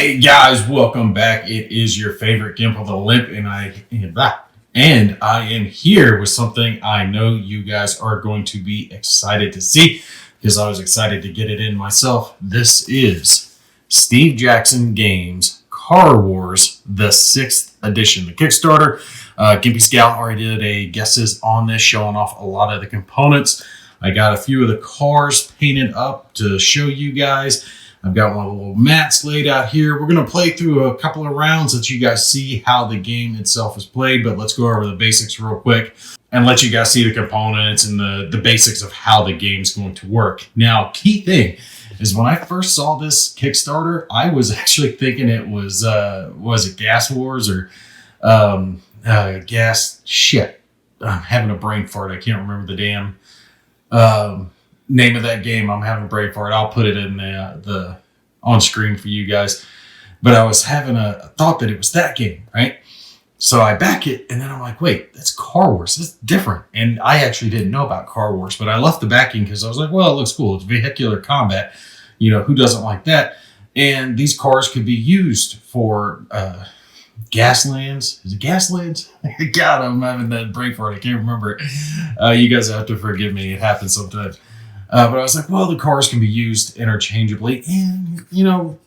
Hey guys, welcome back. It is your favorite Gimp of the Limp, and I am here with something I know you guys are going to be excited to see because I was excited to get it in myself. This is Steve Jackson Games Car Wars, the 6th edition, the Kickstarter. Gimpy Scout already did a guesses on this, showing off a lot of the components. I got a few of the cars painted up to show you guys. I've got one of the little mats laid out here. We're going to play through a couple of rounds, let you guys see how the game itself is played, but let's go over the basics real quick and let you guys see the components and the basics of how the game's going to work. Now, key thing is when I first saw this Kickstarter, I was actually thinking it was it Gas Wars or Gas... Shit. I'm having a brain fart. I can't remember the damn... name of that game. I'm having a brain fart. I'll put it in the on screen for you guys. But I was having a thought that it was that game, right? So I back it, and then I'm like, wait, that's Car Wars. That's different. And I actually didn't know about Car Wars, but I left the backing because I was like, well, it looks cool. It's vehicular combat. You know, who doesn't like that? And these cars could be used for Gaslands. Is it Gaslands? God, I'm having that brain fart. I can't remember it. You guys have to forgive me. It happens sometimes. But I was like, well, the cars can be used interchangeably. And, you know,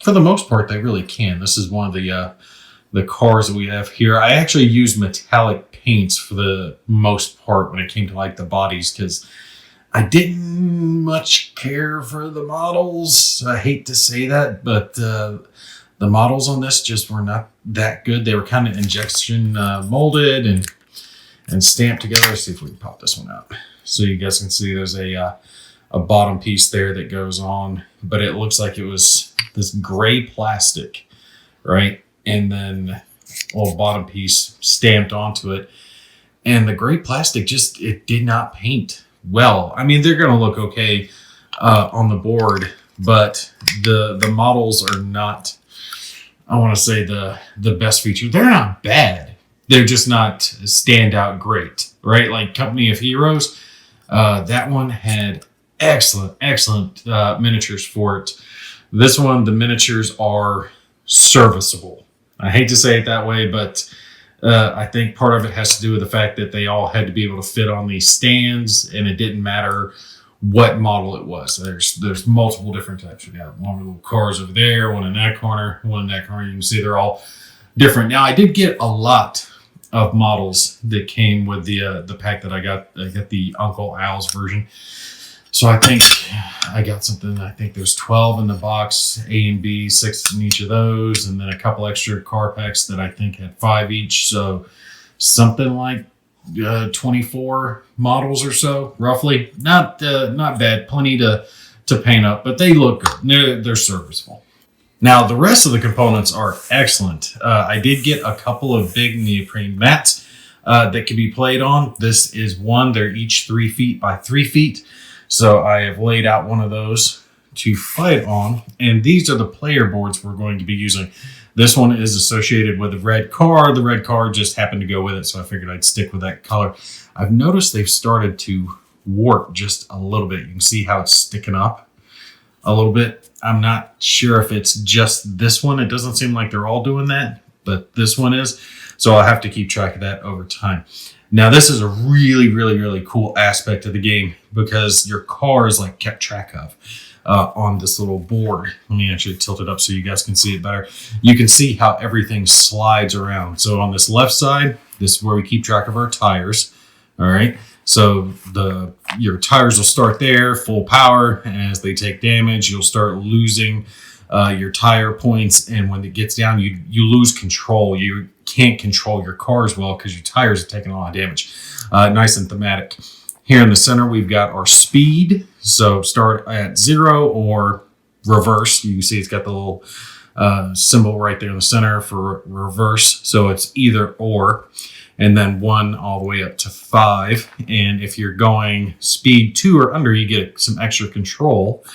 for the most part, they really can. This is one of the cars that we have here. I actually used metallic paints for the most part when it came to, like, the bodies, because I didn't much care for the models. I hate to say that, but the models on this just were not that good. They were kind of injection molded and stamped together. Let's see if we can pop this one out. So you guys can see there's a bottom piece there that goes on, but it looks like it was this gray plastic, right? And then a little bottom piece stamped onto it. And the gray plastic it did not paint well. I mean, they're going to look okay on the board, but the models are not, I want to say the best feature. They're not bad. They're just not standout great, right? Like Company of Heroes. That one had excellent miniatures for it. This one, the miniatures are serviceable. I hate to say it that way, but I think part of it has to do with the fact that they all had to be able to fit on these stands, and it didn't matter what model it was. There's multiple different types. We got one of the little cars over there, one in that corner, one in that corner. You can see they're all different. Now, I did get a lot of models that came with the pack that I got. I got the Uncle Al's version. So I think I got something. I think there's 12 in the box, A and B, 6 in each of those, and then a couple extra car packs that I think had 5 each. So something like 24 models or so, roughly. Not bad. Plenty to paint up, but they look good. They're serviceable. Now, the rest of the components are excellent. I did get a couple of big neoprene mats that can be played on. This is one. They're each 3 feet by 3 feet. So I have laid out one of those to fight on. And these are the player boards we're going to be using. This one is associated with the red car. The red car just happened to go with it, so I figured I'd stick with that color. I've noticed they've started to warp just a little bit. You can see how it's sticking up a little bit. I'm not sure if it's just this one. It doesn't seem like they're all doing that, but this one is. So I'll have to keep track of that over time. Now, this is a really cool aspect of the game because your car is like kept track of on this little board. Let me actually tilt it up so you guys can see it better. You can see how everything slides around. So on this left side, this is where we keep track of our tires. All right. So your tires will start there, full power, and as they take damage, you'll start losing your tire points. And when it gets down, you lose control. You can't control your car as well because your tires are taking a lot of damage. Nice and thematic. Here in the center, we've got our speed. So start at 0 or reverse. You can see it's got the little symbol right there in the center for reverse. So it's either or. And then 1 all the way up to 5. And if you're going speed 2 or under, you get some extra control.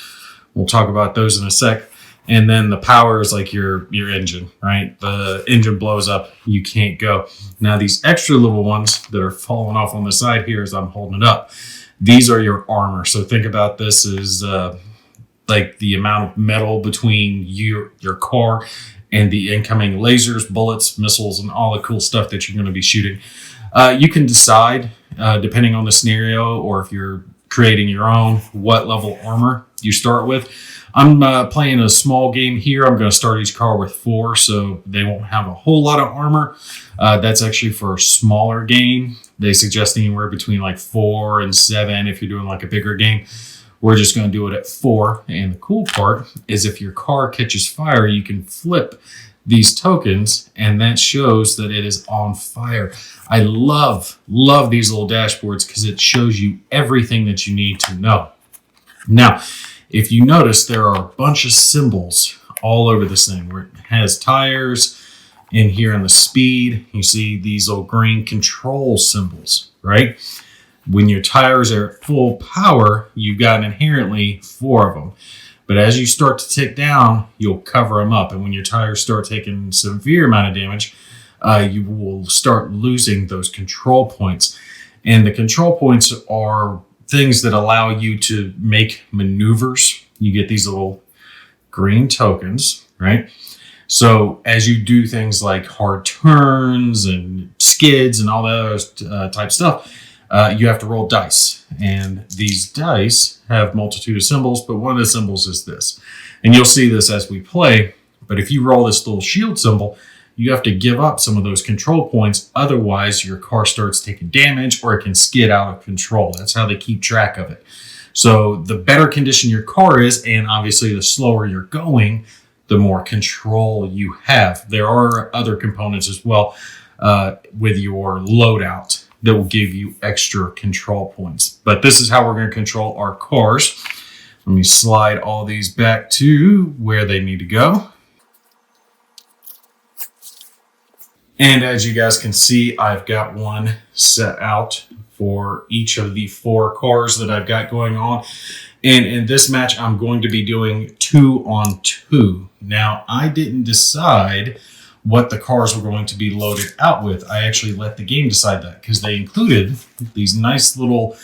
We'll talk about those in a sec. And then the power is like your engine, right? The engine blows up, you can't go. Now these extra little ones that are falling off on the side here as I'm holding it up, these are your armor. So think about this as like the amount of metal between your car and the incoming lasers, bullets, missiles, and all the cool stuff that you're going to be shooting. You can decide, depending on the scenario, or if you're creating your own, what level armor you start with. I'm playing a small game here. I'm going to start each car with 4, so they won't have a whole lot of armor. That's actually for a smaller game. They suggest anywhere between like 4 and 7 if you're doing like a bigger game. We're just going to do it at 4. And the cool part is if your car catches fire, you can flip these tokens, and that shows that it is on fire. I love these little dashboards because it shows you everything that you need to know. Now, if you notice, there are a bunch of symbols all over this thing where it has tires. In here on the speed, you see these little green control symbols, right? When your tires are at full power, you've got inherently 4 of them. But as you start to tick down, you'll cover them up. And when your tires start taking severe amount of damage, you will start losing those control points. And the control points are things that allow you to make maneuvers. You get these little green tokens, right? So as you do things like hard turns and skids and all that other type stuff, you have to roll dice. And these dice have multitude of symbols, but one of the symbols is this. And you'll see this as we play. But if you roll this little shield symbol, you have to give up some of those control points. Otherwise, your car starts taking damage or it can skid out of control. That's how they keep track of it. So the better condition your car is, and obviously the slower you're going, the more control you have. There are other components as well with your loadout that will give you extra control points. But this is how we're going to control our cars. Let me slide all these back to where they need to go. And as you guys can see, I've got one set out for each of the 4 cars that I've got going on. And in this match, I'm going to be doing 2 on 2. Now, I didn't decide what the cars were going to be loaded out with. I actually let the game decide that because they included these nice little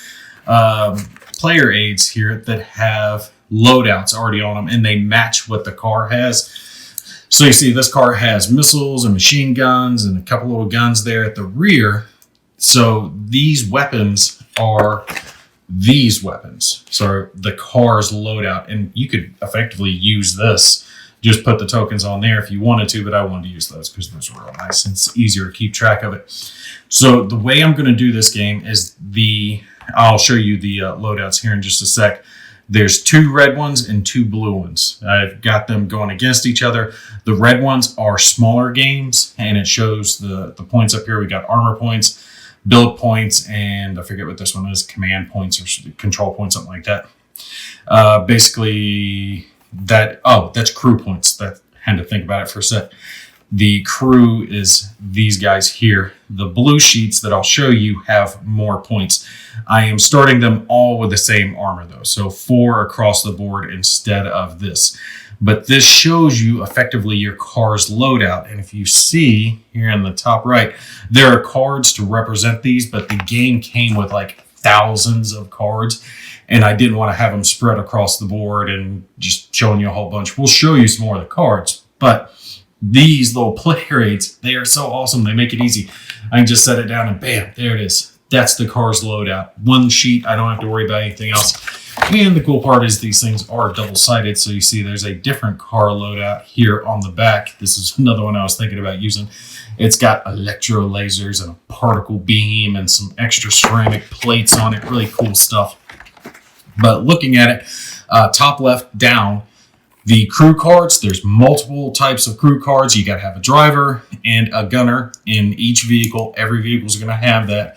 player aids here that have loadouts already on them, and they match what the car has. So you see this car has missiles and machine guns and a couple little guns there at the rear. So these weapons are these weapons. So the car's loadout, and you could effectively use this. Just put the tokens on there if you wanted to, but I wanted to use those because those are real nice and it's easier to keep track of it. So the way I'm going to do this game is I'll show you the loadouts here in just a sec. There's 2 red ones and 2 blue ones. I've got them going against each other. The red ones are smaller games, and it shows the points up here. We got armor points, build points, and I forget what this one is, command points or control points, something like that. Basically, that's crew points. That I had to think about it for a sec. The crew is these guys here. The blue sheets that I'll show you have more points. I am starting them all with the same armor though. So 4 across the board instead of this. But this shows you effectively your car's loadout. And if you see here in the top right, there are cards to represent these, but the game came with like thousands of cards. And I didn't want to have them spread across the board and just showing you a whole bunch. We'll show you some more of the cards, but these little player aids, they are so awesome. They make it easy. I can just set it down and bam, there it is. That's the car's loadout. One sheet, I don't have to worry about anything else. And the cool part is these things are double-sided. So you see there's a different car loadout here on the back. This is another one I was thinking about using. It's got electro lasers and a particle beam and some extra ceramic plates on it. Really cool stuff. But looking at it, top left down, the crew cards, there's multiple types of crew cards. You got to have a driver and a gunner in each vehicle. Every vehicle is going to have that.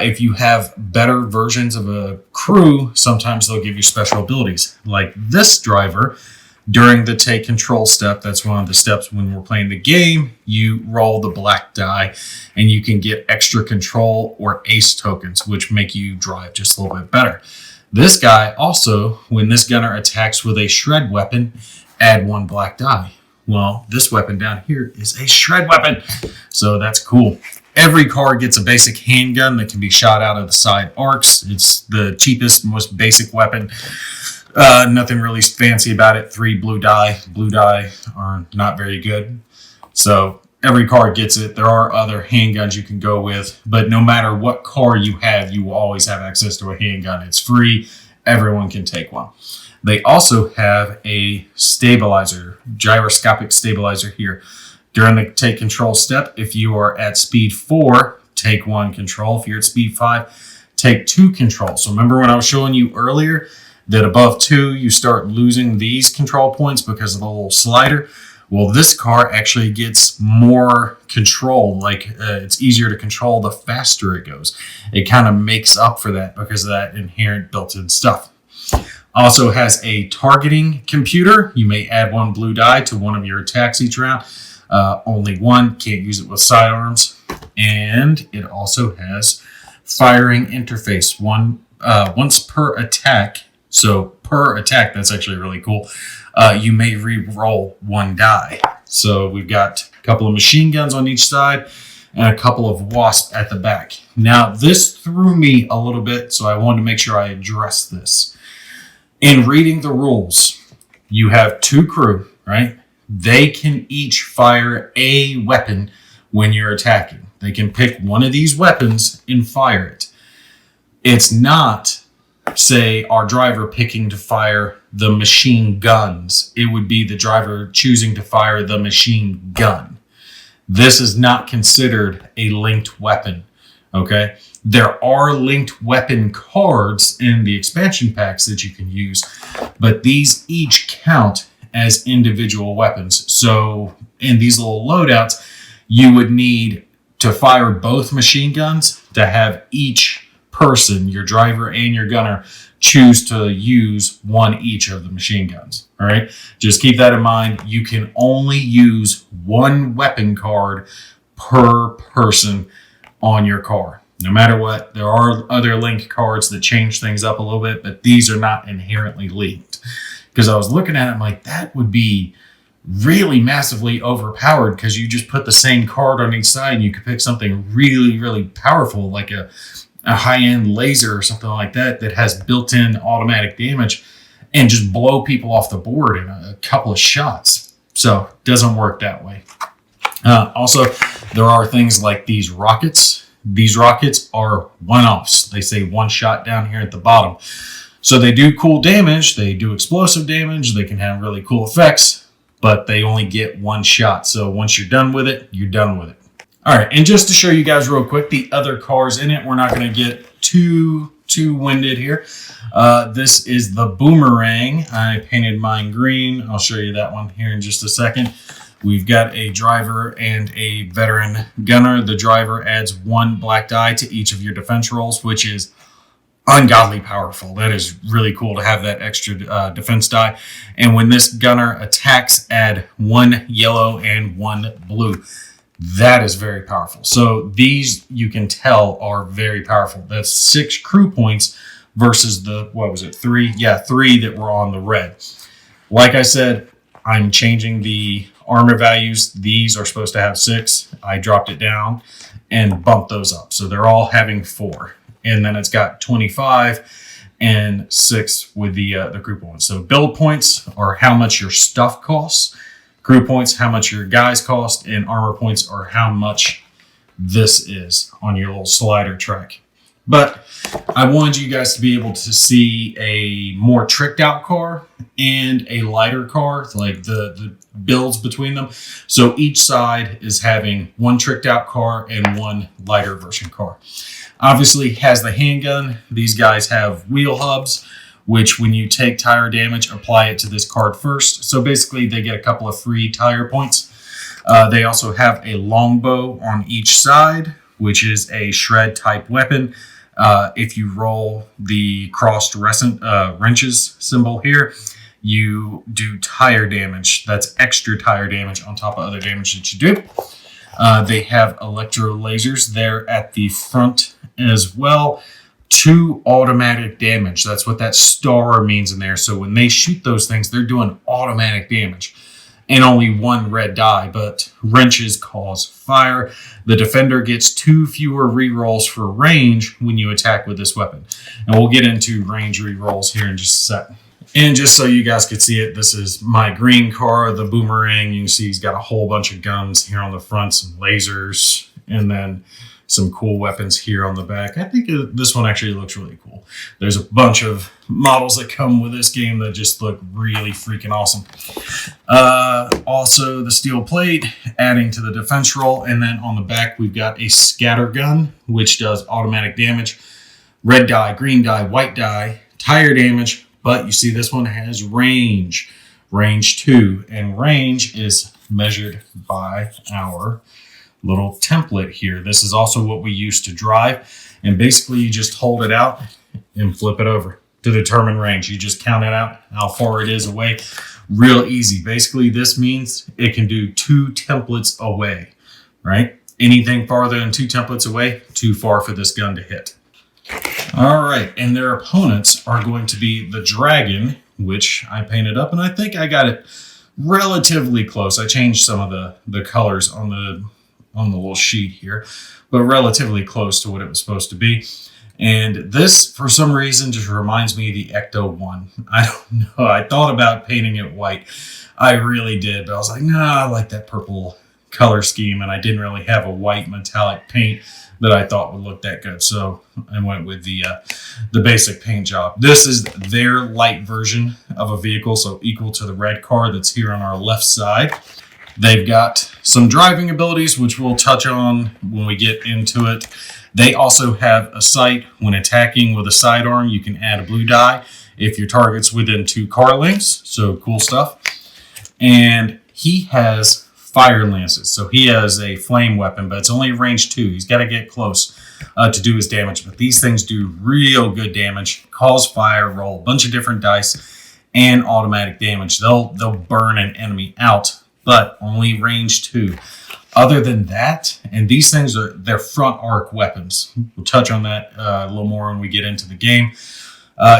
If you have better versions of a crew, sometimes they'll give you special abilities. Like this driver, during the take control step, that's one of the steps when we're playing the game, you roll the black die and you can get extra control or ace tokens, which make you drive just a little bit better. This guy also, when this gunner attacks with a shred weapon, add 1 black die. Well, this weapon down here is a shred weapon, so that's cool. Every car gets a basic handgun that can be shot out of the side arcs. It's the cheapest, most basic weapon. Nothing really fancy about it. 3 blue die. Blue die are not very good. So every car gets it. There are other handguns you can go with, but no matter what car you have, you will always have access to a handgun. It's free. Everyone can take one. They also have a stabilizer, gyroscopic stabilizer here. During the take control step, if you are at speed 4, take 1 control. If you're at speed 5, take 2 control. So remember when I was showing you earlier that above 2, you start losing these control points because of the little slider? Well, this car actually gets more control. It's easier to control the faster it goes. It kind of makes up for that because of that inherent built-in stuff. Also has a targeting computer. You may add 1 blue die to one of your attacks each round. Only 1. Can't use it with sidearms. And it also has firing interface. Once per attack. So per attack, that's actually really cool. You may re-roll 1 die. So we've got a couple of machine guns on each side and a couple of wasps at the back. Now, this threw me a little bit, so I wanted to make sure I addressed this. In reading the rules, you have 2 crew, right? They can each fire a weapon when you're attacking. They can pick one of these weapons and fire it. It's not, say, our driver picking to fire the machine guns. It would be the driver choosing to fire the machine gun. This is not considered a linked weapon, okay? There are linked weapon cards in the expansion packs that you can use, but these each count as individual weapons. So in these little loadouts, you would need to fire both machine guns to have each person, your driver and your gunner, choose to use 1 each of the machine guns. All right. Just keep that in mind. You can only use 1 weapon card per person on your car. No matter what, there are other linked cards that change things up a little bit, but these are not inherently linked. Because I was looking at it, I'm like, that would be really massively overpowered because you just put the same card on each side and you could pick something really, really powerful like a high-end laser or something like that that has built-in automatic damage and just blow people off the board in a couple of shots. So it doesn't work that way. Also, there are things like these rockets. These rockets are one-offs. They say 1 shot down here at the bottom. So they do cool damage. They do explosive damage. They can have really cool effects, but they only get 1 shot. So once you're done with it, you're done with it. All right, and just to show you guys real quick, the other cars in it, we're not going to get too winded here. This is the Boomerang. I painted mine green. I'll show you that one here in just a second. We've got a driver and a veteran gunner. The driver adds 1 black die to each of your defense rolls, which is ungodly powerful. That is really cool to have that extra defense die. And when this gunner attacks, add 1 yellow and 1 blue. That is very powerful. So these, you can tell, are very powerful. That's 6 crew points versus the, 3? Yeah, 3 that were on the red. Like I said, I'm changing the armor values. These are supposed to have 6. I dropped it down and bumped those up. So they're all having 4. And then it's got 25 and 6 with the crew points. So build points are how much your stuff costs. Crew points, how much your guys cost, and armor points are how much this is on your little slider track. But I wanted you guys to be able to see a more tricked out car and a lighter car, like the builds between them. So each side is having 1 tricked out car and 1 lighter version car. Obviously has the handgun. These guys have wheel hubs, which when you take tire damage, apply it to this card first. So basically they get a couple of free tire points. They also have a longbow on each side, which is a shred type weapon. If you roll the crossed wrenches symbol here, you do tire damage. That's extra tire damage on top of other damage that you do. They have electro lasers there at the front as well. 2 automatic damage. That's what that star means in there. So when they shoot those things, they're doing automatic damage. And only 1 red die, but wrenches cause fire. The defender gets 2 fewer rerolls for range when you attack with this weapon. And we'll get into range rerolls here in just a sec. And just so you guys could see it, this is my green car, the Boomerang. You can see he's got a whole bunch of guns here on the front, some lasers, and then some cool weapons here on the back. I think this one actually looks really cool. There's a bunch of models that come with this game that just look really freaking awesome. Also the steel plate, adding to the defense roll. And then on the back, we've got a scatter gun, which does automatic damage, red die, green die, white die, tire damage. But you see this one has range 2. And range is measured by our little template here. This is also what we use to drive, and basically you just hold it out and flip it over to determine range. You just count it out how far it is away. Real easy. Basically this means it can do 2 templates away, right? Anything farther than 2 templates away, too far for this gun to hit. All right, and their opponents are going to be the dragon, which I painted up, and I think I got it relatively close. I changed some of the colors on the little sheet here, but relatively close to what it was supposed to be. And this, for some reason, just reminds me of the Ecto-1. I don't know. I thought about painting it white. I really did, but I was like, nah, I like that purple color scheme, and I didn't really have a white metallic paint that I thought would look that good. So I went with the basic paint job. This is their light version of a vehicle, so equal to the red car that's here on our left side. They've got some driving abilities, which we'll touch on when we get into it. They also have a sight. When attacking with a sidearm, you can add a blue die if your target's within 2 car lengths. So cool stuff. And he has fire lances. So he has a flame weapon, but it's only range 2. He's got to get close to do his damage. But these things do real good damage, cause fire, roll a bunch of different dice, and automatic damage. They'll burn an enemy out, but only range 2. Other than that, and these things they're front arc weapons. We'll touch on that a little more when we get into the game.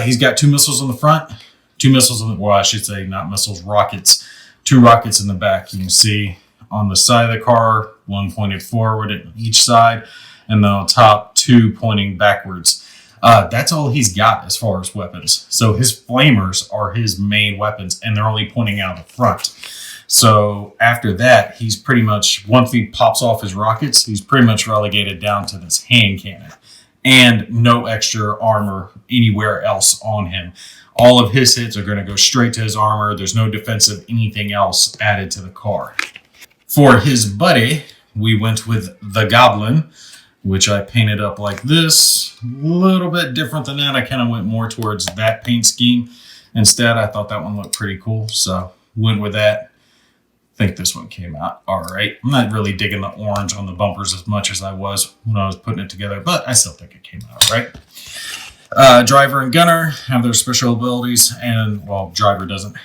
He's got 2 missiles on the front, 2 missiles on the, well, I should say not missiles, rockets. 2 rockets in the back. You can see on the side of the car, 1 pointed forward at each side, and then on top, 2 pointing backwards. That's all he's got as far as weapons. So his flamers are his main weapons, and they're only pointing out the front. So after that, he's pretty much, once he pops off his rockets, he's pretty much relegated down to this hand cannon and no extra armor anywhere else on him. All of his hits are going to go straight to his armor. There's no defensive anything else added to the car. For his buddy, we went with the Goblin, which I painted up like this. A little bit different than that. I kind of went more towards that paint scheme. Instead, I thought that one looked pretty cool, so went with that. I think this one came out all right. I'm not really digging the orange on the bumpers as much as I was when I was putting it together, but I still think it came out all right. Driver and Gunner have their special abilities, and, well, Driver doesn't.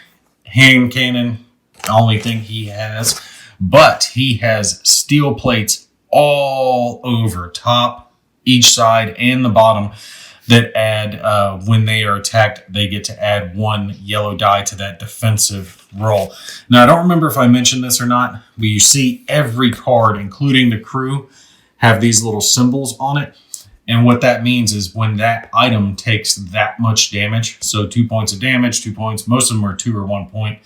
Hand Cannon, the only thing he has, but he has steel plates all over, top, each side, and the bottom, that add, when they are attacked, they get to add 1 yellow die to that defensive roll. Now, I don't remember if I mentioned this or not, but you see every card, including the crew, have these little symbols on it. And what that means is when that item takes that much damage, so 2 points of damage, 2 points, most of them are 2 or 1 point.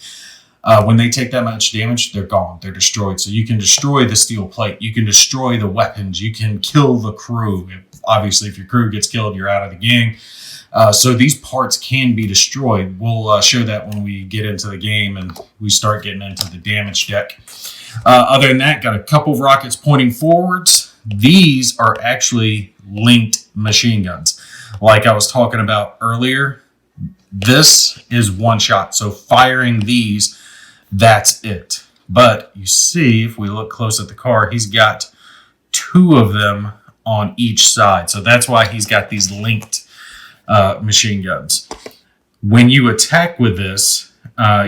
When they take that much damage, they're gone. They're destroyed. So you can destroy the steel plate. You can destroy the weapons. You can kill the crew. Obviously, if your crew gets killed, you're out of the game. So these parts can be destroyed. We'll show that when we get into the game and we start getting into the damage deck. Other than that, got a couple of rockets pointing forwards. These are actually linked machine guns. Like I was talking about earlier, this is one shot. So firing these, that's it. But you see, if we look close at the car, he's got 2 of them on each side. So that's why he's got these linked machine guns. When you attack with this,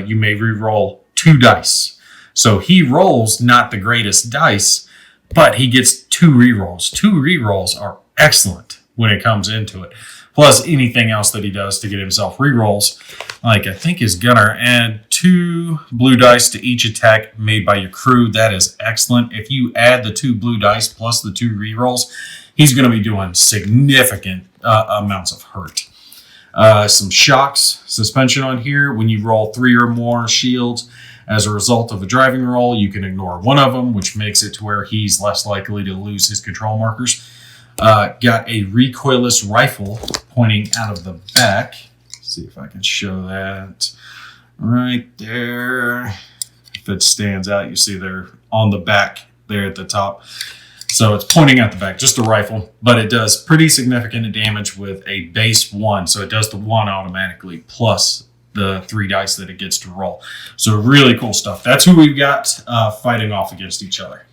you may re-roll 2 dice. So he rolls not the greatest dice, but he gets 2 re-rolls. 2 re-rolls are excellent when it comes into it. Plus anything else that he does to get himself re-rolls. Like I think his Gunner, add 2 blue dice to each attack made by your crew. That is excellent. If you add the 2 blue dice plus the 2 re-rolls, he's going to be doing significant amounts of hurt. Some shocks, suspension on here. When you roll 3 or more shields as a result of a driving roll, you can ignore one of them, which makes it to where he's less likely to lose his control markers. Got a recoilless rifle pointing out of the back. Let's see if I can show that right there. If it stands out, you see they're on the back there at the top. So it's pointing out the back, just a rifle, but it does pretty significant damage with a base 1. So it does the 1 automatically plus the 3 dice that it gets to roll. So really cool stuff. That's who we've got fighting off against each other.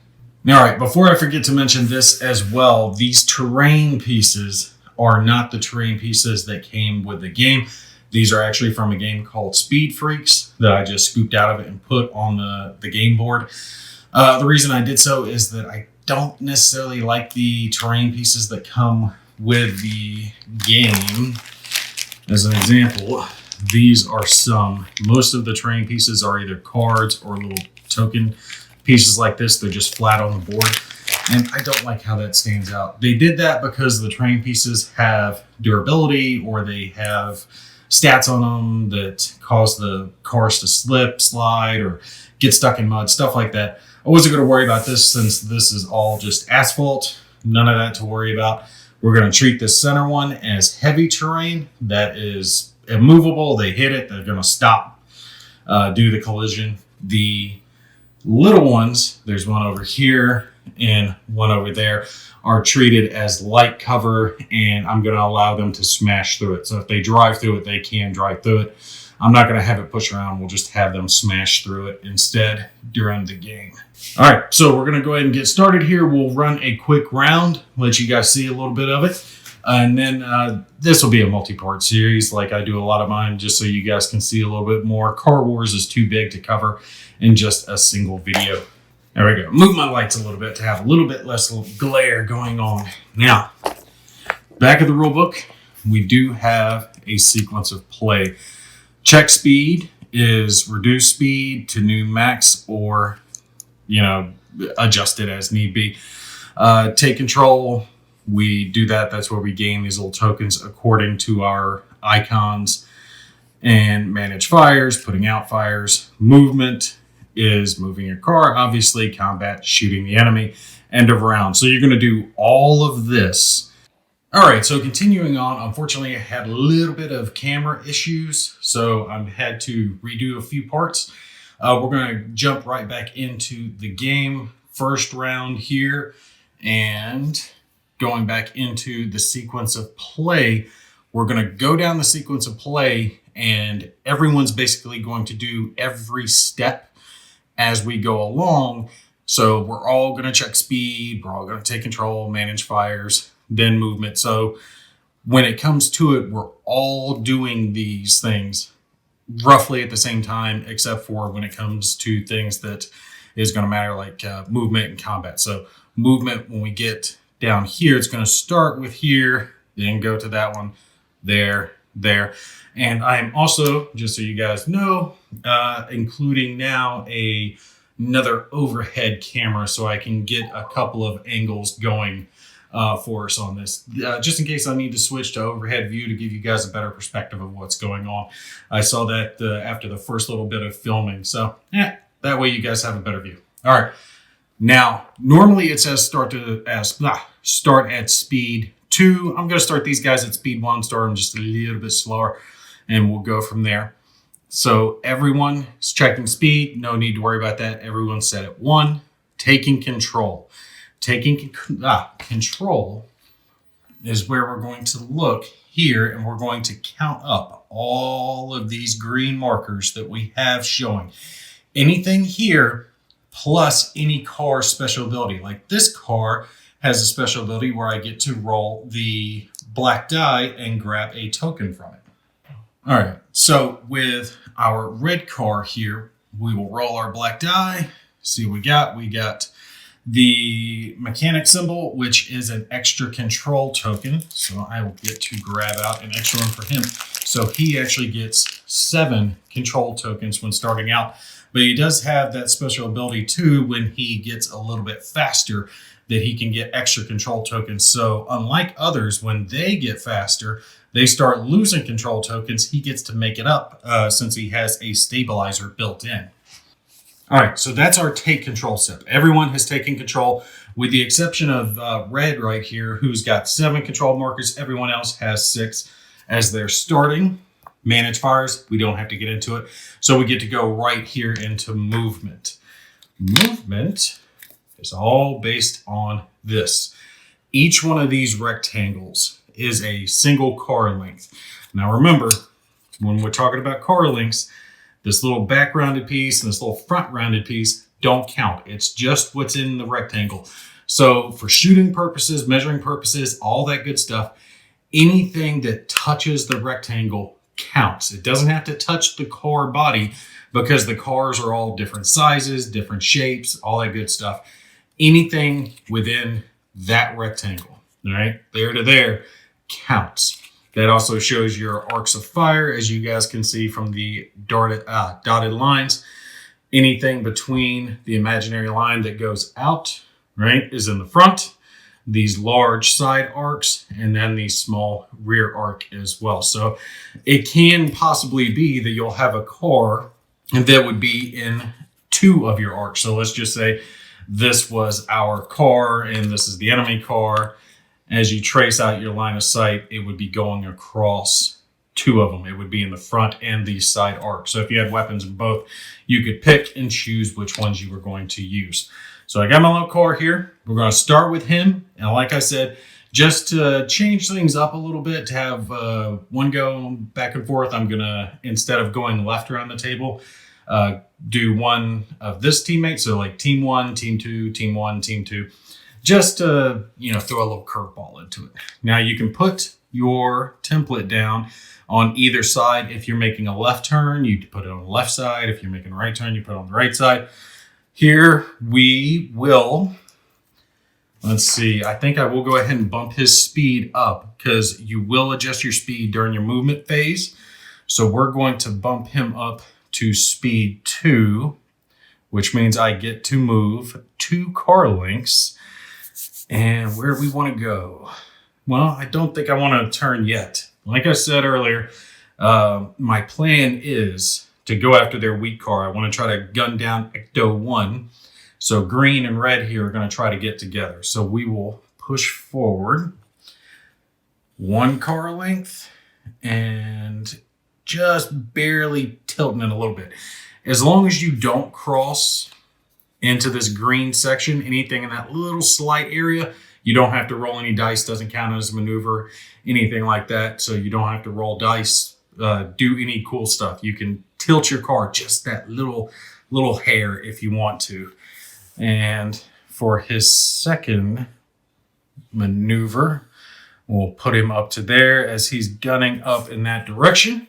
All right, before I forget to mention this as well, these terrain pieces are not the terrain pieces that came with the game. These are actually from a game called Speed Freaks that I just scooped out of it and put on the game board. The reason I did so is that I don't necessarily like the terrain pieces that come with the game. As an example, these are some. Most of the terrain pieces are either cards or little token pieces like this. They're just flat on the board, and I don't like how that stands out. They did that because the terrain pieces have durability, or they have stats on them that cause the cars to slip, slide, or get stuck in mud, stuff like that. I wasn't going to worry about this since this is all just asphalt. None of that to worry about. We're going to treat this center one as heavy terrain that is immovable. They hit it, they're going to stop, do the collision. The little ones, there's one over here and one over there, are treated as light cover, and I'm going to allow them to smash through it. So if they drive through it, they can drive through it. I'm not going to have it push around. We'll just have them smash through it instead during the game. All right, so we're going to go ahead and get started here. We'll run a quick round, let you guys see a little bit of it. And then this will be a multi-part series like I do a lot of mine, just so you guys can see a little bit more. Car Wars is too big to cover in just a single video. There we go. Move my lights a little bit to have a little bit less glare going on. Now, back of the rule book, we do have a sequence of play. Check speed is reduce speed to new max, or, adjust it as need be. Take control. We do that. That's where we gain these little tokens according to our icons. And manage fires, putting out fires. Movement is moving your car. Obviously, combat, shooting the enemy. End of round. So you're going to do all of this. All right, so continuing on, unfortunately, I had a little bit of camera issues, so I had to redo a few parts. We're going to jump right back into the game. First round here, and going back into the sequence of play. We're going to go down the sequence of play, and everyone's basically going to do every step as we go along. So we're all going to check speed, we're all going to take control, manage fires, then movement. So when it comes to it, we're all doing these things roughly at the same time, except for when it comes to things that is going to matter, like movement and combat. So movement, when we get down here, it's going to start with here, then go to that one, there. And I'm also, just so you guys know, including now another overhead camera, so I can get a couple of angles going for us on this, just in case I need to switch to overhead view to give you guys a better perspective of what's going on. I saw that after the first little bit of filming, so that way you guys have a better view. All right, now normally it says start at speed 2. I'm going to start these guys at speed 1, start them just a little bit slower, and we'll go from there. So everyone is checking speed. No need to worry about that. Everyone's set at 1. Taking control. Taking control is where we're going to look here, and we're going to count up all of these green markers that we have showing. Anything here plus any car special ability. Like this car has a special ability where I get to roll the black die and grab a token from it. All right, so with our red car here, we will roll our black die. See what we got. We got the mechanic symbol, which is an extra control token. So I will get to grab out an extra one for him. So he actually gets 7 control tokens when starting out. But he does have that special ability too when he gets a little bit faster. that he can get extra control tokens. So unlike others, when they get faster, they start losing control tokens. He gets to make it up since he has a stabilizer built in. All right, so that's our take control step. Everyone has taken control with the exception of Red right here, who's got 7 control markers. Everyone else has 6 as they're starting. Manage fires, we don't have to get into it. So we get to go right here into movement. Movement is all based on this. Each one of these rectangles is a single car length. Now remember, when we're talking about car lengths, this little back rounded piece and this little front rounded piece don't count. It's just what's in the rectangle. So for shooting purposes, measuring purposes, all that good stuff, anything that touches the rectangle counts. It doesn't have to touch the car body because the cars are all different sizes, different shapes, all that good stuff. Anything within that rectangle, all right, there to there, counts. That also shows your arcs of fire, as you guys can see from the dotted lines. Anything between the imaginary line that goes out, right, is in the front. These large side arcs, and then the small rear arc as well. So it can possibly be that you'll have a car that would be in 2 of your arcs. So let's just say this was our car and this is the enemy car. As you trace out your line of sight, it would be going across 2 of them. It would be in the front and the side arc. So if you had weapons in both, you could pick and choose which ones you were going to use. So I got my little car here. We're going to start with him. And like I said, just to change things up a little bit, to have one go back and forth, I'm going to, instead of going left around the table, do one of this teammate. So like team 1, team 2, team 1, team 2. Just to, throw a little curveball into it. Now you can put your template down on either side. If you're making a left turn, you put it on the left side. If you're making a right turn, you put it on the right side. Here we will, let's see, I think I will go ahead and bump his speed up because you will adjust your speed during your movement phase. So we're going to bump him up to speed 2, which means I get to move 2 car lengths. And where do we want to go? Well, I don't think I want to turn yet. Like I said earlier, my plan is to go after their weak car. I want to try to gun down Ecto 1. So green and red here are going to try to get together. So we will push forward 1 car length and just barely tilting it a little bit. As long as you don't cross into this green section, anything in that little slight area, you don't have to roll any dice, doesn't count as a maneuver, anything like that. So you don't have to roll dice, do any cool stuff. You can tilt your car just that little hair if you want to. And for his second maneuver, we'll put him up to there as he's gunning up in that direction.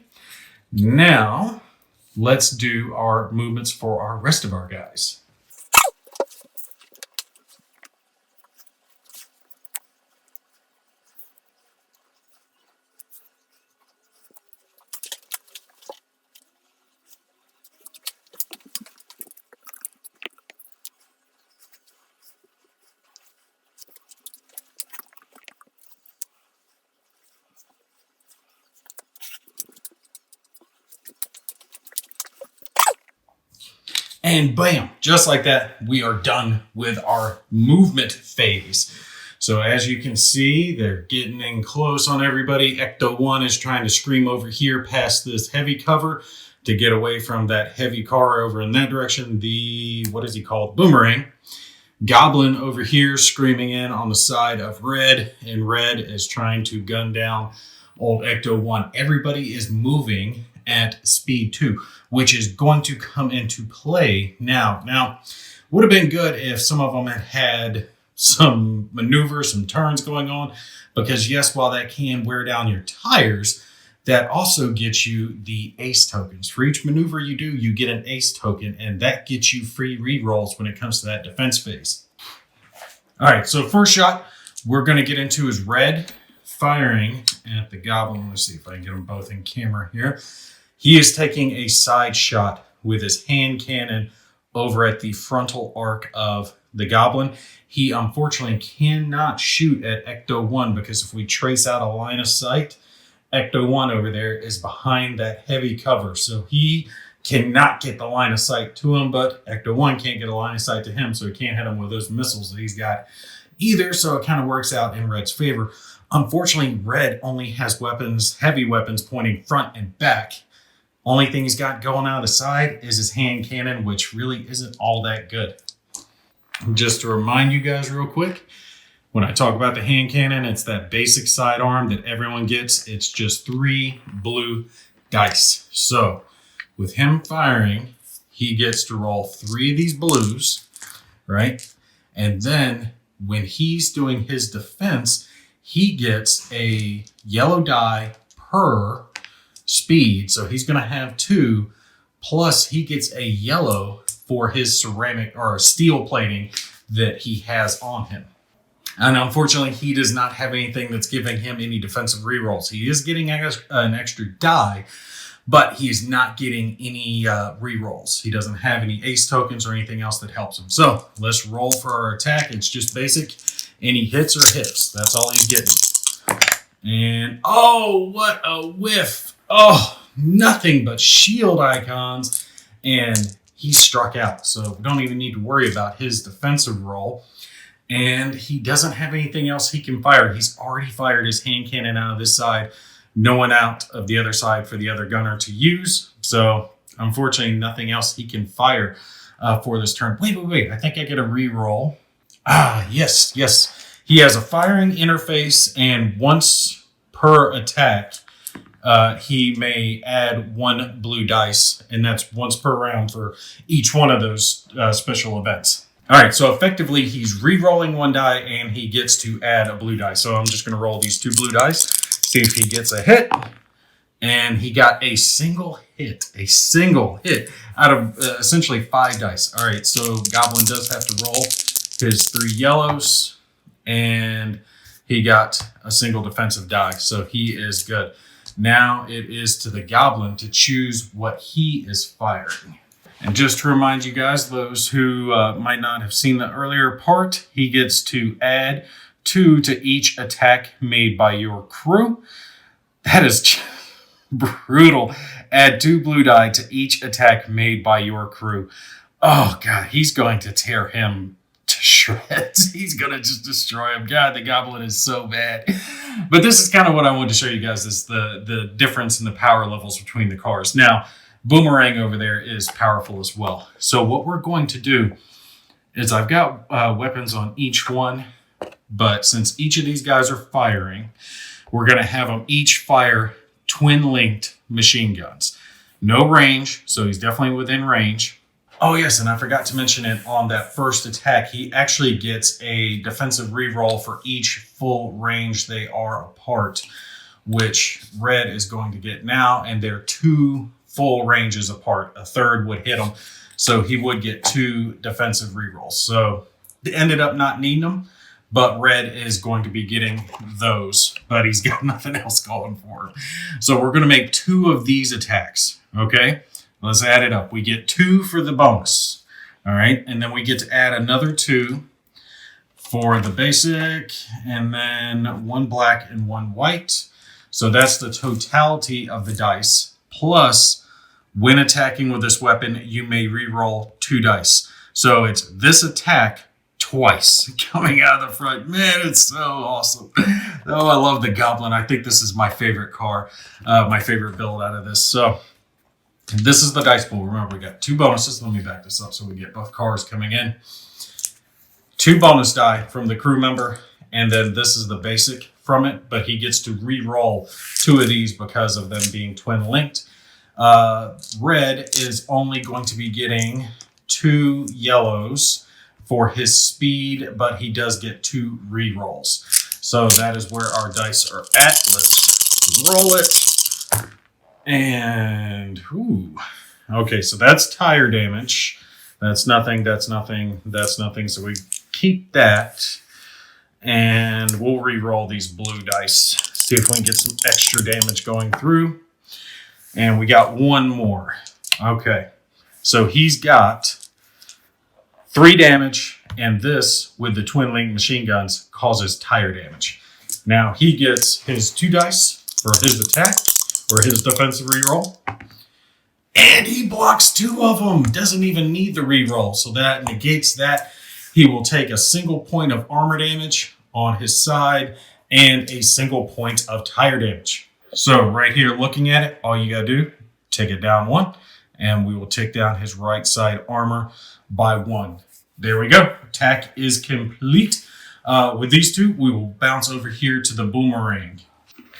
Now, let's do our movements for our rest of our guys. And bam, just like that, we are done with our movement phase. So as you can see, they're getting in close on everybody. Ecto 1 is trying to scream over here past this heavy cover to get away from that heavy car over in that direction. The, what is he called? Boomerang. Goblin over here screaming in on the side of red, and red is trying to gun down old Ecto 1. Everybody is moving at speed 2, which is going to come into play now. Now, would have been good if some of them had some maneuvers, some turns going on, because yes, while that can wear down your tires, that also gets you the ace tokens. For each maneuver you do, you get an ace token, and that gets you free rerolls when it comes to that defense phase. All right, so first shot we're going to get into is red firing at the goblin. Let's see if I can get them both in camera here. He is taking a side shot with his hand cannon over at the frontal arc of the Goblin. He unfortunately cannot shoot at Ecto 1 because if we trace out a line of sight, Ecto 1 over there is behind that heavy cover. So he cannot get the line of sight to him, but Ecto 1 can't get a line of sight to him, so he can't hit him with those missiles that he's got either. So it kind of works out in Red's favor. Unfortunately, Red only has weapons, heavy weapons, pointing front and back. Only thing he's got going out of the side is his hand cannon, which really isn't all that good. Just to remind you guys real quick, when I talk about the hand cannon, it's that basic sidearm that everyone gets. It's just 3 blue dice. So with him firing, he gets to roll 3 of these blues, right? And then when he's doing his defense, he gets a yellow die per speed. So he's going to have 2, plus he gets a yellow for his ceramic or steel plating that he has on him. And unfortunately, he does not have anything that's giving him any defensive rerolls. He is getting an extra die, but he's not getting any rerolls. He doesn't have any ace tokens or anything else that helps him. So let's roll for our attack. It's just basic. Any hits or hits. That's all he's getting. And oh, what a whiff. Oh, nothing but shield icons. And he struck out. So we don't even need to worry about his defensive roll. And he doesn't have anything else he can fire. He's already fired his hand cannon out of this side. No one out of the other side for the other gunner to use. So unfortunately, nothing else he can fire for this turn. Wait. I think I get a reroll. Yes. He has a firing interface, and once per attack, he may add 1 blue dice, and that's once per round for each one of those special events. All right, so effectively, he's re-rolling 1 die, and he gets to add a blue die. So I'm just going to roll these 2 blue dice, see if he gets a hit. And he got a single hit out of essentially 5 dice. All right, so Goblin does have to roll his 3 yellows, and he got a single defensive die, so he is good. Now it is to the Goblin to choose what he is firing. And just to remind you guys, those who might not have seen the earlier part, he gets to add 2 to each attack made by your crew. That is brutal. Add 2 blue die to each attack made by your crew. Oh, God, he's going to tear him to shreds. He's going to just destroy him. God, the Goblin is so bad. But this is kind of what I wanted to show you guys, is the difference in the power levels between the cars. Now, Boomerang over there is powerful as well. So what we're going to do is I've got weapons on each one, but since each of these guys are firing, we're going to have them each fire twin-linked machine guns. No range, so he's definitely within range. Oh yes, and I forgot to mention it on that first attack. He actually gets a defensive reroll for each full range they are apart, which Red is going to get now, and they're 2 full ranges apart. A third would hit him, so he would get 2 defensive rerolls. So they ended up not needing them, but Red is going to be getting those, but he's got nothing else going for him. So we're going to make 2 of these attacks, okay? Let's add it up. We get 2 for the bonus, all right? And then we get to add another 2 for the basic, and then 1 black and 1 white. So that's the totality of the dice, plus when attacking with this weapon, you may re-roll 2 dice. So it's this attack twice coming out of the front. Man, it's so awesome. Oh, I love the Goblin. I think this is my favorite car, my favorite build out of this. So this is the dice pool. Remember, we got 2 bonuses. Let me back this up so we get both cars coming in. 2 bonus die from the crew member, and then this is the basic from it, but he gets to re-roll 2 of these because of them being twin linked. Red is only going to be getting 2 yellows for his speed, but he does get 2 re-rolls. So that is where our dice are at. Let's roll it. And, ooh. Okay, so that's tire damage. That's nothing, that's nothing, that's nothing. So we keep that. And we'll re-roll these blue dice. See if we can get some extra damage going through. And we got 1 more. Okay. So he's got 3 damage, and this, with the twin link machine guns, causes tire damage. Now, he gets his 2 dice for his attack, or his defensive reroll, and he blocks 2 of them. Doesn't even need the reroll, so that negates that. He will take a single point of armor damage on his side and a single point of tire damage. So right here, looking at it, all you gotta do, take it down 1, and we will take down his right side armor by 1. There we go. Attack is complete. With these 2, we will bounce over here to the boomerang.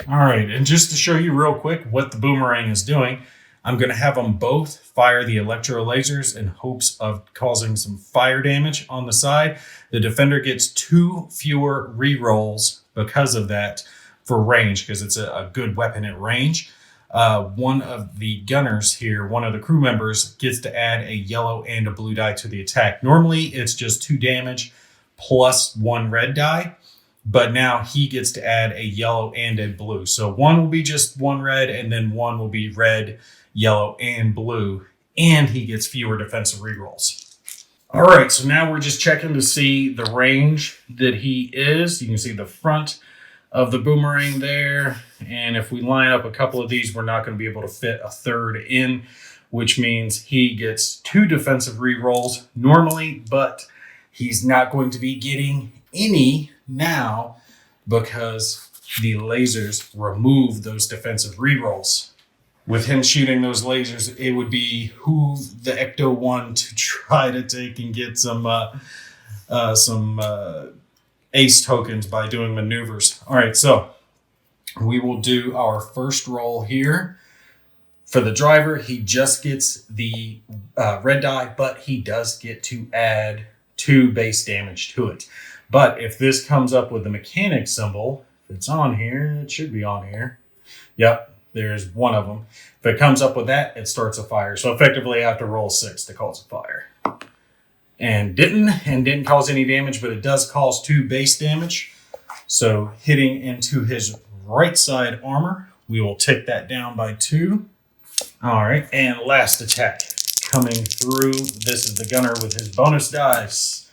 All right, and just to show you real quick what the boomerang is doing, I'm going to have them both fire the electro lasers in hopes of causing some fire damage on the side. The defender gets 2 fewer rerolls because of that for range, because it's a good weapon at range. One of the gunners here, one of the crew members, gets to add a yellow and a blue die to the attack. Normally, it's just 2 damage plus 1 red die, but now he gets to add a yellow and a blue. So 1 will be just 1 red, and then 1 will be red, yellow, and blue, and he gets fewer defensive rerolls. All right, so now we're just checking to see the range that he is. You can see the front of the boomerang there, and if we line up a couple of these, we're not going to be able to fit a third in, which means he gets 2 defensive rerolls normally, but he's not going to be getting any now because the lasers remove those defensive rerolls. With him shooting those lasers, it would behoove the Ecto-1 to try to take and get some ace tokens by doing maneuvers. All right, so we will do our first roll here. For the driver, he just gets the red die, but he does get to add 2 base damage to it. But if this comes up with the mechanic symbol, if it's on here, it should be on here. Yep. There's one of them. If it comes up with that, it starts a fire. So effectively, I have to roll 6 to cause a fire. And didn't cause any damage, but it does cause 2 base damage. So hitting into his right side armor, we will take that down by 2. All right, and last attack coming through. This is the gunner with his bonus dice.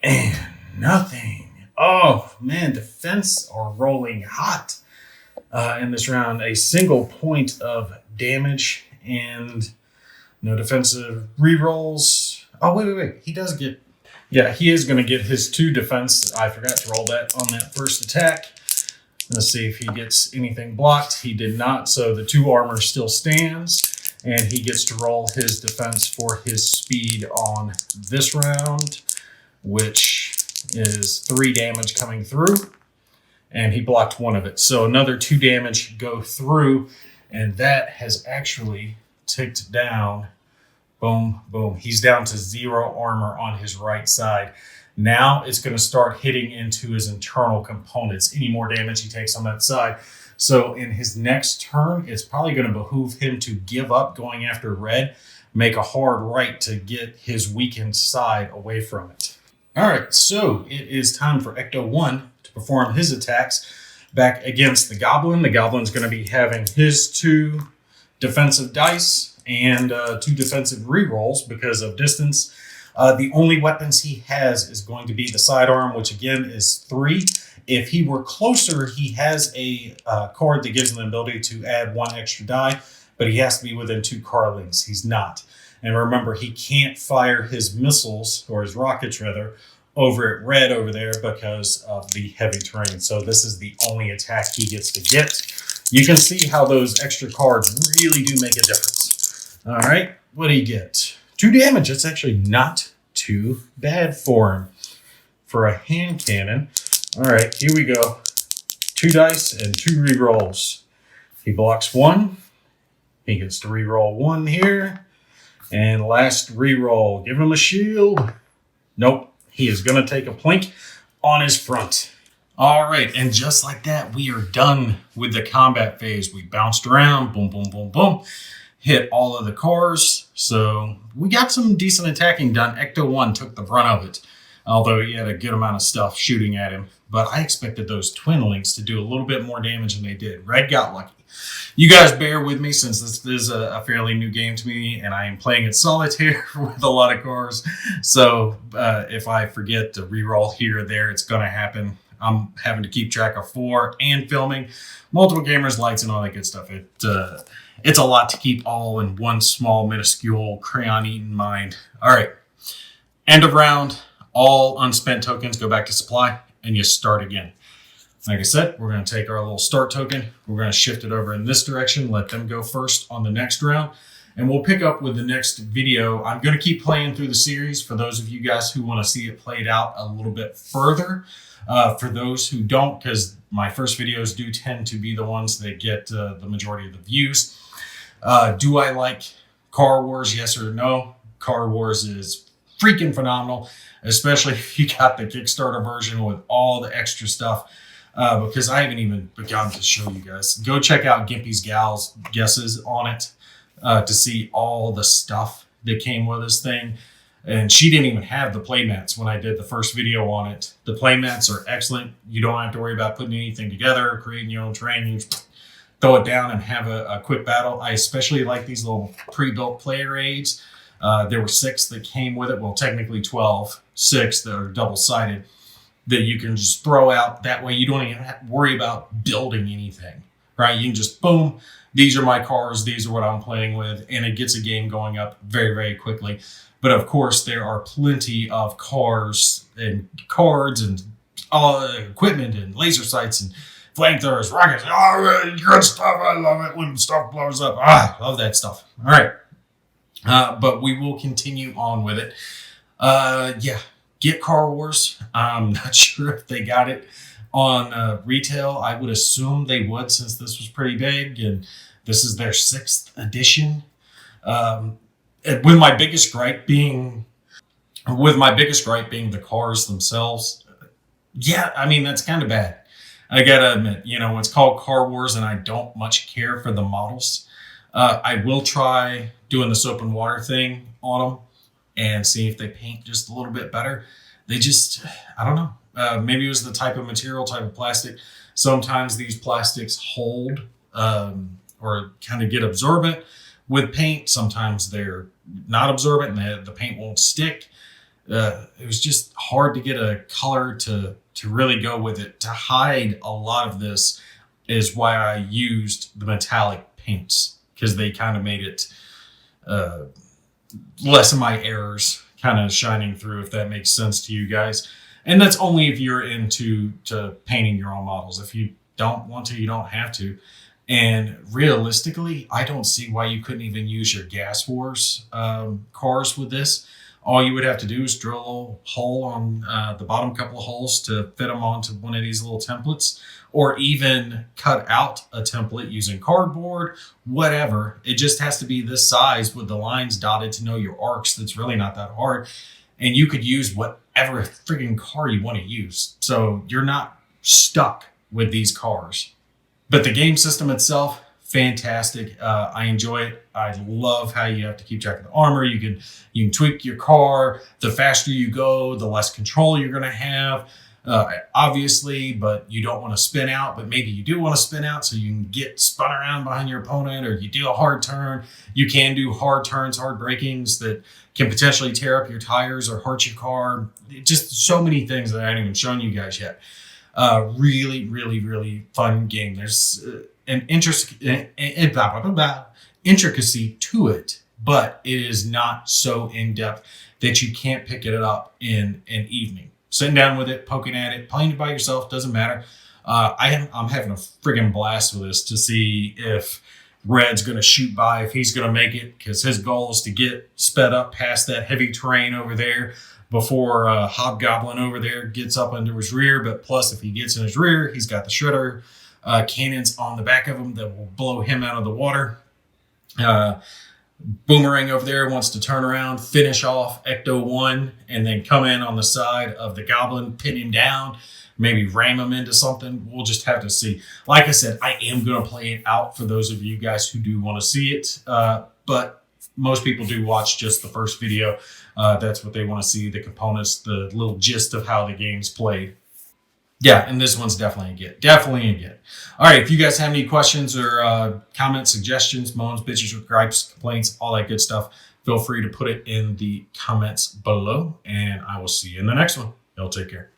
And nothing. Oh, man, defense are rolling hot. In this round, a single point of damage and no defensive rerolls. Oh, wait. He does get... Yeah, he is going to get his 2 defense. I forgot to roll that on that first attack. Let's see if he gets anything blocked. He did not, so the 2 armor still stands. And he gets to roll his defense for his speed on this round, which is 3 damage coming through. And he blocked 1 of it. So another 2 damage go through, and that has actually ticked down. Boom, boom. He's down to 0 armor on his right side. Now it's going to start hitting into his internal components. Any more damage he takes on that side. So in his next turn, it's probably going to behoove him to give up going after red, make a hard right to get his weakened side away from it. All right, so it is time for Ecto-1 to perform his attacks back against the Goblin. The Goblin's going to be having his 2 defensive dice and 2 defensive rerolls because of distance. The only weapons he has is going to be the sidearm, which again is 3. If he were closer, he has a card that gives him the ability to add 1 extra die, but he has to be within 2 car lengths. He's not. And remember, he can't fire his missiles, or his rockets rather, over at red over there because of the heavy terrain. So this is the only attack he gets to get. You can see how those extra cards really do make a difference. All right, what do you get? 2 damage. That's actually not too bad for him. For a hand cannon. All right, here we go. 2 dice and 2 rerolls. He blocks 1. He gets to reroll 1 here. And last reroll. Give him a shield. Nope. He is going to take a plink on his front. All right, and just like that, we are done with the combat phase. We bounced around, boom, boom, boom, boom, hit all of the cars. So we got some decent attacking done. Ecto-1 took the brunt of it. although he had a good amount of stuff shooting at him. But I expected those twin links to do a little bit more damage than they did. Red got lucky. You guys bear with me since this is a fairly new game to me, and I am playing it solitaire with a lot of cars. So if I forget to reroll here or there, it's going to happen. I'm having to keep track of 4 and filming multiple cameras, lights, and all that good stuff. It's a lot to keep all in one small, minuscule, crayon-eaten mind. All right. End of round. All unspent tokens go back to supply, and you start again. Like I said, we're going to take our little start token. We're going to shift it over in this direction, let them go first on the next round, and we'll pick up with the next video. I'm going to keep playing through the series for those of you guys who want to see it played out a little bit further. For those who don't, because my first videos do tend to be the ones that get the majority of the views. Do I like Car Wars? Yes or no? Car Wars is freaking phenomenal, especially if you got the Kickstarter version with all the extra stuff. Because I haven't even begun to show you guys. Go check out Gimpy's Gal's guesses on it to see all the stuff that came with this thing. And she didn't even have the playmats when I did the first video on it. The playmats are excellent. You don't have to worry about putting anything together, creating your own terrain. You throw it down and have a quick battle. I especially like these little pre-built player aids. There were 6 that came with it. Well, technically 12. 6 that are double-sided that you can just throw out. That way you don't even have to worry about building anything, right? You can just, boom, these are my cars. These are what I'm playing with. And it gets a game going up very, very quickly. But of course, there are plenty of cars and cards and equipment and laser sights and flamethrowers, rockets. Oh, good stuff. I love it when stuff blows up. I love that stuff. All right. But we will continue on with it. Yeah. Get Car Wars. I'm not sure if they got it on retail. I would assume they would, since this was pretty big and this is their 6th edition. With my biggest gripe being the cars themselves. Yeah, I mean, that's kind of bad. I gotta admit, it's called Car Wars and I don't much care for the models. I will try doing this open water thing on them and see if they paint just a little bit better. They just, I don't know. Maybe it was the type of material, type of plastic. Sometimes these plastics hold or kind of get absorbent with paint. Sometimes they're not absorbent and the paint won't stick. It was just hard to get a color to really go with it. To hide a lot of this is why I used the metallic paints, because they kind of made it less of my errors kind of shining through, if that makes sense to you guys. And that's only if you're into painting your own models. If you don't want to, you don't have to. And realistically, I don't see why you couldn't even use your Gas Wars cars with this. All you would have to do is drill a little hole on the bottom couple of holes to fit them onto one of these little templates, or even cut out a template using cardboard, whatever. It just has to be this size with the lines dotted to know your arcs. That's really not that hard. And you could use whatever friggin' car you want to use. So you're not stuck with these cars. But the game system itself, fantastic. I enjoy it. I love how you have to keep track of the armor. You can tweak your car. The faster you go, the less control you're going to have, obviously, but you don't want to spin out, but maybe you do want to spin out so you can get spun around behind your opponent, or you do a hard turn. You can do hard turns, hard brakings that can potentially tear up your tires or hurt your car. Just so many things that I haven't even shown you guys yet. Really, really, really fun game. There's an intricacy to it, but it is not so in-depth that you can't pick it up in an evening. Sitting down with it, poking at it, playing it by yourself, doesn't matter. I'm having a friggin' blast with this to see if Red's going to shoot by, if he's going to make it, because his goal is to get sped up past that heavy terrain over there before Hobgoblin over there gets up under his rear. But plus, if he gets in his rear, he's got the shredder cannons on the back of him that will blow him out of the water. Boomerang over there wants to turn around, finish off Ecto 1, and then come in on the side of the Goblin, pin him down, maybe ram him into something. We'll just have to see. Like I said, I am going to play it out for those of you guys who do want to see it. But most people do watch just the first video. That's what they want to see, the components, the little gist of how the game's played. Yeah, and this one's definitely a get. Definitely a get. All right, if you guys have any questions or comments, suggestions, moans, bitches, gripes, complaints, all that good stuff, feel free to put it in the comments below, and I will see you in the next one. Y'all take care.